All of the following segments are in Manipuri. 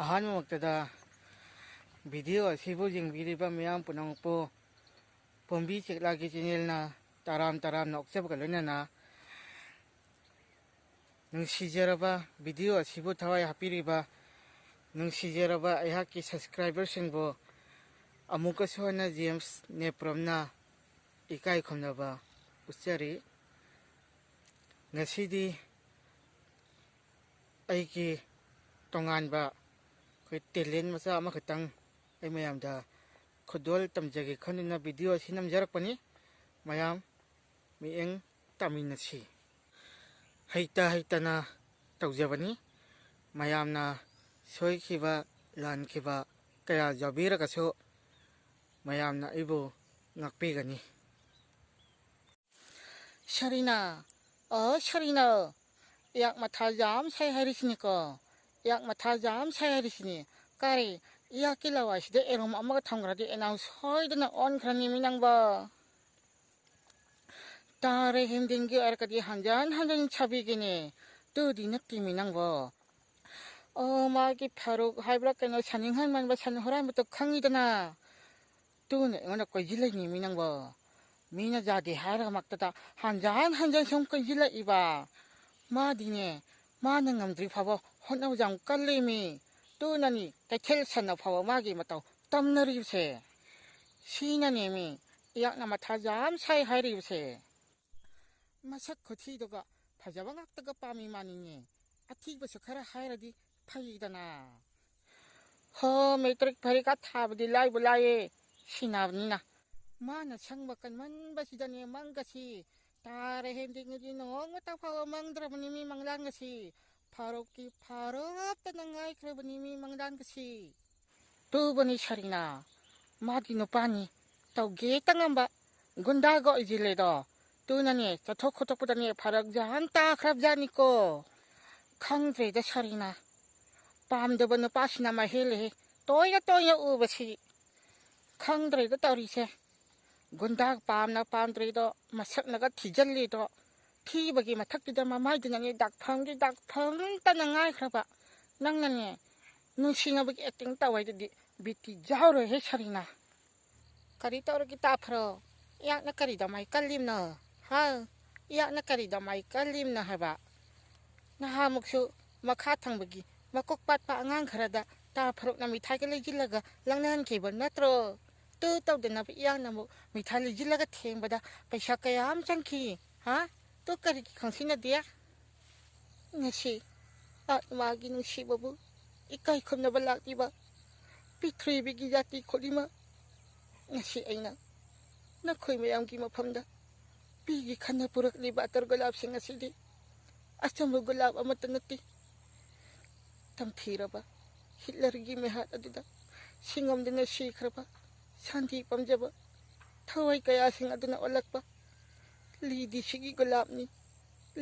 ꯑꯍꯥꯟꯕꯃꯛꯇꯗ ꯚꯤꯗꯤꯑꯣ ꯑꯁꯤꯕꯨ ꯌꯦꯡꯕꯤꯔꯤꯕ ꯃꯤꯌꯥꯝ ꯄꯨꯝꯅꯃꯛꯄꯨ ꯄꯣꯝꯕꯤ ꯆꯦꯛꯂꯥꯒꯤ ꯆꯦꯅꯦꯜꯅ ꯇꯔꯥꯝꯅ ꯑꯣꯛꯆꯕꯒ ꯂꯣꯏꯅꯅ ꯅꯨꯡꯁꯤꯖꯔꯕ ꯚꯤꯗꯤꯑꯣ ꯑꯁꯤꯕꯨ ꯊꯋꯥꯏ ꯍꯥꯞꯄꯤꯔꯤꯕ ꯅꯨꯡꯁꯤꯖꯔꯕ ꯑꯩꯍꯥꯛꯀꯤ ꯁꯕꯁꯀ꯭ꯔꯥꯏꯕꯔꯁꯤꯡꯕꯨ ꯑꯃꯨꯛꯀꯁꯨ ꯍꯟꯅ ꯖꯦꯝꯁ ꯅꯦꯄ꯭ꯔꯝꯅ ꯏꯀꯥꯏ ꯈꯨꯝꯅꯕ ꯎꯠꯆꯔꯤ꯫ ꯉꯁꯤꯗꯤ ꯑꯩꯒꯤ ꯇꯣꯉꯥꯟꯕ ꯇꯦꯂꯦꯟ ꯃꯆꯥ ꯑꯃꯈꯛꯇꯪ ꯑꯩ ꯃꯌꯥꯝꯗ ꯈꯨꯗꯣꯜ ꯇꯝꯖꯒꯦ ꯈꯟꯗꯨꯅ ꯚꯤꯗꯤꯑꯣ ꯑꯁꯤ ꯅꯝꯖꯔꯛꯄꯅꯤ꯫ ꯃꯌꯥꯝ ꯃꯤꯠꯌꯦꯡ ꯇꯥꯃꯤꯟꯅꯁꯤ꯫ ꯍꯩꯇꯅ ꯇꯧꯖꯕꯅꯤ꯫ ꯃꯌꯥꯝꯅ ꯁꯣꯏꯈꯤꯕ ꯂꯥꯟꯈꯤꯕ ꯀꯌా ꯌꯥꯎꯕꯤꯔꯒꯁꯨ ꯃꯌꯥꯝꯅ ꯑꯩꯕꯨ ꯉꯥꯛꯄꯤꯒꯅꯤ꯫ ꯁꯔꯤꯅꯥ, ꯁꯔꯤꯅꯥ, ꯌꯥꯛ ꯃꯊꯥ ꯌꯥꯝ ꯁꯥꯏ ꯍꯥꯏꯔꯤꯁꯤꯅꯤꯀꯣ꯫ ꯌꯥꯛ ꯃꯊꯥ ꯌꯥꯝ ꯁꯥꯏ ꯍꯥꯏꯔꯤꯁꯤꯅꯤ꯫ ꯀꯔꯤ ꯌꯥꯛꯀꯤ ꯂꯋꯥꯏꯁꯤꯗ ꯑꯦꯔꯣꯝ ꯑꯃꯒ ꯊꯝꯈ꯭ꯔꯗꯤ ꯑꯦꯅꯥꯎ ꯁꯣꯏꯗꯅ ꯑꯣꯟꯈ꯭ꯔꯅꯤꯃꯤ ꯅꯪꯕꯣ꯫ ꯇꯥꯔꯦ ꯍꯦꯝꯗꯤꯡꯒꯤ ꯑꯣꯏꯔꯒꯗꯤ ꯍꯟꯖꯟ ꯁꯥꯕꯤꯒꯦꯅꯦ꯫ ꯇꯨꯗꯤ ꯅꯠꯇꯦꯃꯤ ꯅꯪꯕꯣ꯫ ꯃꯥꯒꯤ ꯐꯥꯔꯨꯛ ꯍꯥꯏꯕ꯭ꯔꯥ ꯀꯩꯅꯣ ꯁꯟꯅꯤꯡꯍꯟ ꯃꯟꯕ ꯁꯟ ꯍꯨꯔꯥꯟꯕꯗꯣ ꯈꯪꯉꯤꯗꯅ꯫ ꯇꯨꯅ ꯑꯩꯉꯣꯟꯗ ꯀꯣꯏꯁꯤꯜꯂꯛꯏꯅꯦꯃꯤ ꯅꯪꯕꯣ꯫ ꯃꯤꯅ ꯌꯥꯗꯦ ꯍꯥꯏꯔꯒ ꯃꯛꯇꯗ ꯍꯟꯖꯟ ꯁꯨꯝ ꯀꯣꯏꯁꯤꯜꯂꯛꯏꯕ꯫ ꯃꯥꯗꯤꯅꯦ, ꯃꯥꯅ ꯉꯝꯗ꯭ꯔꯤ ꯐꯥꯎꯕ ꯍꯣꯠꯅꯕ ꯌꯥꯝ ꯀꯜꯂꯤꯃꯤ꯫ ꯇꯨꯅꯅꯤ ꯀꯩꯊꯦꯜ ꯁꯟꯅ ꯐꯥꯎꯕ ꯃꯥꯒꯤ ꯃꯇꯧ ꯇꯝꯅꯔꯤꯕꯁꯦ꯫ ꯁꯤꯅꯅꯦꯃꯤ ꯌꯥꯛꯅ ꯃꯊꯥ ꯌꯥꯝ ꯁꯥꯏ ꯍꯥꯏꯔꯤꯕꯁꯦ꯫ ꯃꯁꯛ ꯈꯨꯊꯤꯗꯨꯒ ꯐꯖꯕ ꯉꯥꯛꯇꯒ ꯄꯥꯝꯃꯤ ꯃꯥꯅꯤꯅꯦ꯫ ꯑꯊꯤꯕꯁꯨ ꯈꯔ ꯍꯥꯏꯔꯗꯤ ꯐꯩꯗꯅ꯫ ꯃꯦꯇ꯭ꯔꯤꯛ ꯄꯔꯤꯈꯥ ꯊꯥꯕꯗꯤ ꯂꯥꯏꯕꯨ ꯂꯥꯏꯌꯦ ꯁꯤꯟꯅꯕꯅꯤꯅ꯫ ꯃꯥꯅ ꯁꯪꯕ ꯀꯟꯃꯟꯕꯁꯤꯗꯅꯦ ꯃꯪꯒꯁꯤ ꯇꯥꯔꯦ ꯍꯦꯝꯗꯤꯡꯒꯤꯗꯤ ꯅꯣꯡꯃꯇ ꯐꯥꯎꯕ ꯃꯪꯗ꯭ꯔꯕꯅꯤ ꯃꯤ ꯃꯪꯂꯥꯟꯒꯁꯤ꯫ ꯐꯥꯔꯨꯛꯀꯤ ꯐꯥꯔꯨꯞꯇꯅ ꯉꯥꯏꯈ꯭ꯔꯕꯅꯤ ꯃꯤ ꯃꯪꯂꯥꯟꯒꯁꯤ꯫ ꯇꯨꯕꯅꯤ ꯁꯔꯤꯅꯥ, ꯃꯥꯗꯤ ꯅꯨꯄꯥꯅꯤ, ꯇꯧꯒꯦꯇ ꯉꯝꯕ, ꯒꯨꯟꯗꯥꯒ ꯑꯣꯏꯁꯤꯜꯂꯦꯗꯣ꯫ ꯇꯨꯅꯅꯦ ꯆꯠꯊꯣꯛ ꯈꯣꯠꯇꯣꯛꯄꯗꯅꯦ ꯐꯔꯛ ꯌꯥꯝ ꯇꯥꯈ꯭ꯔꯕꯖꯥꯠꯅꯤꯀꯣ꯫ ꯈꯪꯗ꯭ꯔꯦꯗ ꯁꯔꯤꯅꯥ, ꯄꯥꯝꯗꯕ ꯅꯨꯄꯥꯁꯤꯅ ꯃꯍꯦꯜꯂꯦꯍꯦ ꯇꯣꯏꯅ ꯎꯕꯁꯤ꯫ ꯈꯪꯗ꯭ꯔꯦꯗ ꯇꯧꯔꯤꯁꯦ꯫ ꯒꯨꯟꯗꯥ ꯄꯥꯝꯗ꯭ꯔꯦꯗꯣ, ꯃꯁꯛꯅꯒ ꯊꯤꯖꯜꯂꯦꯗꯣ꯫ ꯊꯤꯕꯒꯤ ꯃꯊꯛꯇꯨꯗ ꯃꯃꯥꯏꯗꯨꯅꯅꯦ ꯗꯥꯛꯐꯝꯇꯅ ꯉꯥꯏꯈ꯭ꯔꯕ꯫ ꯅꯪꯅꯅꯦ ꯅꯨꯡꯁꯤꯅꯕꯒꯤ ꯑꯦꯛꯇꯤꯡ ꯇꯧꯋꯦꯗꯨꯗꯤ ꯕꯤꯠꯇꯤ ꯌꯥꯎꯔꯣꯏꯍꯦ ꯁꯔꯤꯅꯥ꯫ ꯀꯔꯤ ꯇꯧꯔꯒꯦ ꯇꯥꯐꯔꯣ? ꯌꯥꯛꯅ ꯀꯔꯤꯗꯧꯃꯥꯏ ꯀꯜꯂꯤꯝꯅꯣ? ꯌꯥꯛꯅ ꯀꯔꯤꯗꯧꯃꯥꯏ ꯀꯜꯂꯤꯝꯅꯣ ꯍꯥꯏꯕ? ꯅꯍꯥꯟꯃꯨꯛꯁꯨ ꯃꯈꯥ ꯊꯪꯕꯒꯤ ꯃꯀꯣꯛ ꯄꯥꯠꯄ ꯑꯉꯥꯡ ꯈꯔꯗ ꯇꯥ ꯐꯔꯨꯛꯅ ꯃꯤꯊꯥꯏꯒ ꯂꯩꯁꯤꯜꯂꯒ ꯂꯪꯅꯍꯟꯈꯤꯕ ꯅꯠꯇ꯭ꯔꯣ? ꯇꯧꯗꯅꯕ ꯏꯌꯥꯛꯅ ꯑꯃꯨꯛ ꯃꯤꯊꯥꯏ ꯂꯩꯁꯤꯜꯂꯒ ꯊꯦꯡꯕꯗ ꯄꯩꯁꯥ ꯀꯌꯥꯝ ꯆꯪꯈꯤ? ꯀꯔꯤꯒꯤ ꯈꯪꯁꯤꯟꯅꯗꯦ? ꯉꯁꯤ ꯃꯥꯒꯤ ꯅꯨꯡꯁꯤꯕꯕꯨ ꯏꯀꯥꯏ ꯈꯨꯝꯅꯕ ꯂꯥꯛꯂꯤꯕ ꯄ꯭ꯔꯤꯊꯤꯕꯤꯒꯤ ꯖꯥꯇꯤ ꯈꯨꯗꯤꯡꯃꯛ, ꯉꯁꯤ ꯑꯩꯅ ꯅꯈꯣꯏ ꯃꯌꯥꯝꯒꯤ ꯃꯐꯝꯗ ꯄꯤꯒꯦ ꯈꯟꯅ ꯄꯨꯔꯛꯂꯤꯕ ꯑꯇꯔ ꯒꯨꯂꯥꯞꯁꯤꯡ ꯑꯁꯤꯗꯤ ꯑꯆꯝꯕ ꯒꯨꯂꯥꯞ ꯑꯃꯠꯇ ꯅꯠꯇꯦ꯫ ꯇꯝꯊꯤꯔꯕ ꯍꯤꯠꯂꯔꯒꯤ ꯃꯤꯍꯥꯠ ꯑꯗꯨꯗ ꯁꯤꯡꯉꯝꯗꯨꯅ ꯁꯤꯈ꯭ꯔꯕ ꯁꯥꯟꯇꯤ ꯄꯥꯝꯖꯕ ꯊꯋꯥꯏ ꯀꯌꯥꯁꯤꯡ ꯑꯗꯨꯅ ꯑꯣꯜꯂꯛꯄ ꯂꯤꯗꯤꯁꯤꯒꯤ ꯒꯨꯂꯥꯞꯅꯤ,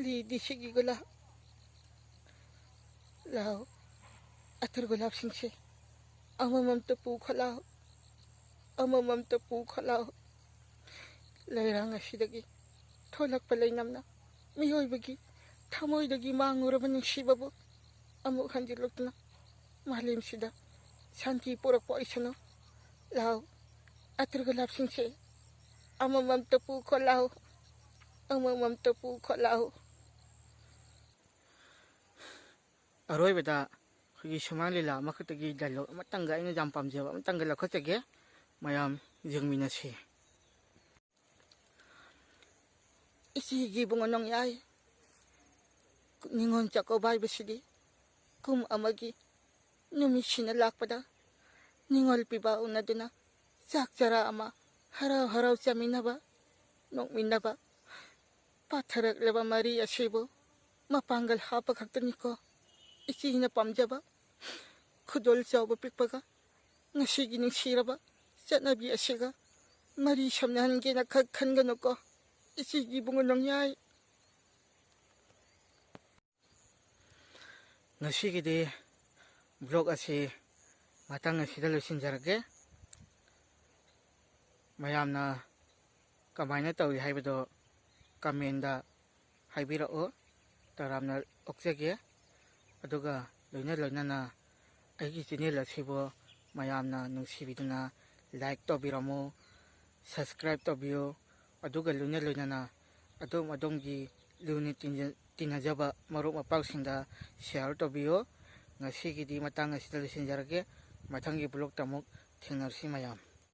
ꯂꯤꯗꯤꯁꯤꯒꯤ ꯒꯨꯂꯥꯞ꯫ ꯂꯥꯎ, ꯑꯇꯔ ꯒꯨꯂꯥꯞꯁꯤꯡꯁꯦ ꯑꯃꯃꯝꯇ ꯄꯨꯈꯠꯂꯥꯎ, ꯑꯃꯃꯝꯇ ꯄꯨꯈꯠꯂꯥꯎ꯫ ꯂꯩꯔꯥꯡ ꯑꯁꯤꯗꯒꯤ ꯊꯣꯛꯂꯛꯄ ꯂꯩꯅꯝꯅ ꯃꯤꯑꯣꯏꯕꯒꯤ ꯊꯃꯣꯏꯗꯒꯤ ꯃꯥꯡꯉꯨꯔꯕ ꯅꯨꯡꯁꯤꯕꯕꯨ ꯑꯃꯨꯛ ꯍꯟꯖꯤꯜꯂꯛꯇꯨꯅ ꯃꯥꯂꯦꯝꯁꯤꯗ ꯁꯥꯟꯇꯤ ꯄꯨꯔꯛꯄ ꯑꯣꯏꯁꯅꯨ꯫ ꯂꯥꯎ, ꯑꯇꯔ ꯒꯨꯂꯥꯞꯁꯤꯡꯁꯦ ꯑꯃꯃꯝꯇ ꯄꯨꯈꯠꯂꯥꯎ, ꯑꯃꯃꯝꯇ ꯄꯨꯈꯠꯂꯥꯎ꯫ ꯑꯔꯣꯏꯕꯗ ꯑꯩꯈꯣꯏꯒꯤ ꯁꯨꯃꯥꯡ ꯂꯤꯂꯥ ꯑꯃꯈꯛꯇꯒꯤ ꯗꯥꯏꯂꯣꯛ ꯑꯃꯇꯪꯒ ꯑꯩꯅ ꯌꯥꯝ ꯄꯥꯝꯖꯕ ꯑꯃꯇꯪꯒ ꯂꯧꯈꯠꯆꯒꯦ꯫ ꯃꯌꯥꯝ ꯌꯦꯡꯃꯤꯟꯅꯁꯤ꯫ ꯏꯆꯦꯒꯤ ꯏꯕꯨꯡꯉꯣ ꯅꯣꯡꯌꯥꯏ, ꯅꯤꯉꯣꯜ ꯆꯥꯛꯀꯧꯕ ꯍꯥꯏꯕꯁꯤꯗꯤ ꯀꯨꯝ ꯑꯃꯒꯤ ꯅꯨꯃꯤꯠꯁꯤꯅ ꯂꯥꯛꯄꯗ ꯅꯤꯉꯣꯜ ꯄꯤꯕ ꯎꯅꯗꯨꯅ ꯆꯥꯛ ꯆꯔꯥ ꯑꯃ ꯍꯔꯥꯎ ꯆꯥꯃꯤꯟꯅꯕ, ꯅꯣꯛꯃꯤꯟꯅꯕ, ꯄꯥꯊꯔꯛꯂꯕ ꯃꯔꯤ ꯑꯁꯤꯕꯨ ꯃꯄꯥꯡꯒꯜ ꯍꯥꯞꯄ ꯈꯛꯇꯅꯤꯀꯣ ꯏꯆꯦꯅ ꯄꯥꯝꯖꯕ꯫ ꯈꯨꯗꯣꯜ ꯆꯥꯎꯕ ꯄꯤꯛꯄꯒ ꯉꯁꯤꯒꯤ ꯅꯨꯡꯁꯤꯔꯕ ꯆꯠꯅꯕꯤ ꯑꯁꯤꯒ ꯃꯔꯤ ꯁꯝꯅꯍꯟꯒꯦꯅ ꯈꯟꯒꯅꯨꯀꯣ ꯏꯆꯦꯒꯤ ꯏꯕꯨꯡꯉꯣ ꯅꯣꯡꯌꯥꯏ꯫ ꯉꯁꯤꯒꯤꯗꯤ ꯕ꯭ꯂꯣꯛ ꯑꯁꯤ ꯃꯇꯥꯡ ꯑꯁꯤꯗ ꯂꯣꯏꯁꯤꯟꯖꯔꯒꯦ꯫ ꯃꯌꯥꯝꯅ ꯀꯃꯥꯏꯅ ꯇꯧꯏ ꯍꯥꯏꯕꯗꯣ ꯀꯃꯦꯟꯗ ꯍꯥꯏꯕꯤꯔꯛꯑꯣ, ꯇꯔꯥꯝꯅ ꯑꯣꯛꯆꯒꯦ꯫ ꯑꯗꯨꯒ ꯂꯣꯏꯅꯅ ꯑꯩꯒꯤ ꯆꯦꯅꯦꯜ ꯑꯁꯤꯕꯨ ꯃꯌꯥꯝꯅ ꯅꯨꯡꯁꯤꯕꯤꯗꯨꯅ ꯂꯥꯏꯛ ꯇꯧꯕꯤꯔꯝꯃꯨ, ꯁꯕꯁꯀ꯭ꯔꯥꯏꯕ ꯇꯧꯕꯤꯌꯨ, ꯑꯗꯨꯒ ꯂꯣꯏꯅꯅ ꯑꯗꯣꯝꯒꯤ ꯂꯨꯅ ꯇꯤꯟꯅꯖꯕ ꯃꯔꯨꯞ ꯃꯄꯥꯡꯁꯤꯡꯗ ꯁꯤꯌꯥꯔ ꯇꯧꯕꯤꯌꯨ꯫ ꯉꯁꯤꯒꯤꯗꯤ ꯃꯇꯥꯡ ꯑꯁꯤꯗ ꯂꯣꯏꯁꯤꯟꯖꯔꯒꯦ꯫ ꯃꯊꯪꯒꯤ ꯕ꯭ꯂꯣꯛꯇ ꯑꯃꯨꯛ ꯊꯦꯡꯅꯔꯁꯤ ꯃꯌꯥꯝ꯫